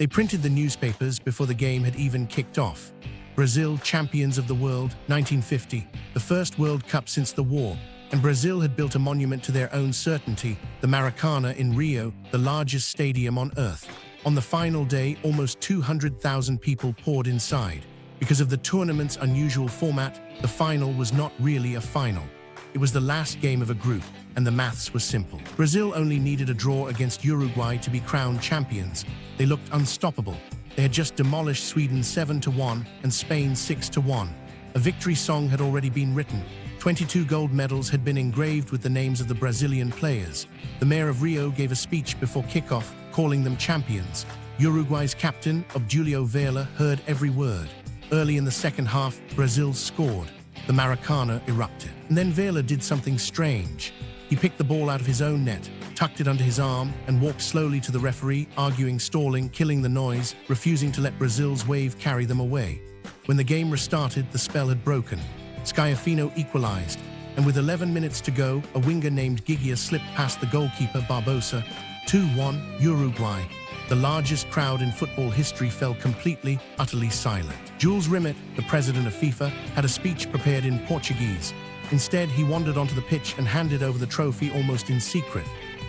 They printed the newspapers before the game had even kicked off. Brazil, champions of the world, 1950, the first World Cup since the war, and Brazil had built a monument to their own certainty, the Maracana in Rio, the largest stadium on earth. On the final day, almost 200,000 people poured inside. Because of the tournament's unusual format, the final was not really a final. It was the last game of a group, and the maths was simple. Brazil only needed a draw against Uruguay to be crowned champions. They looked unstoppable. They had just demolished Sweden 7-1 and Spain 6-1. A victory song had already been written. 22 gold medals had been engraved with the names of the Brazilian players. The mayor of Rio gave a speech before kickoff, calling them champions. Uruguay's captain, Obdulio Vela, heard every word. Early in the second half, Brazil scored. The Maracana erupted. And then Vela did something strange. He picked the ball out of his own net, tucked it under his arm, and walked slowly to the referee, arguing, stalling, killing the noise, refusing to let Brazil's wave carry them away. When the game restarted, the spell had broken. Schiaffino equalized, and with 11 minutes to go, a winger named Gigia slipped past the goalkeeper Barbosa. 2-1, Uruguay. The largest crowd in football history fell completely, utterly silent. Jules Rimet, the president of FIFA, had a speech prepared in Portuguese. Instead, he wandered onto the pitch and handed over the trophy almost in secret.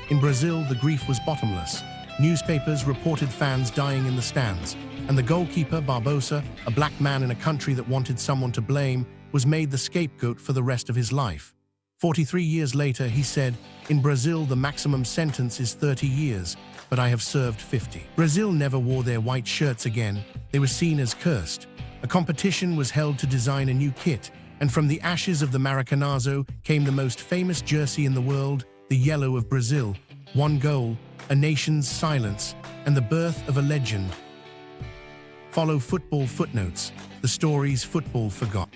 In Brazil, the grief was bottomless. Newspapers reported fans dying in the stands, and the goalkeeper, Barbosa, a black man in a country that wanted someone to blame, was made the scapegoat for the rest of his life. 43 years later, he said, "In Brazil, the maximum sentence is 30 years, but I have served 50. Brazil never wore their white shirts again. They were seen as cursed. A competition was held to design a new kit, and from the ashes of the Maracanazo came the most famous jersey in the world, the yellow of Brazil. One goal, a nation's silence, and the birth of a legend." Follow Football Footnotes, the stories football forgot.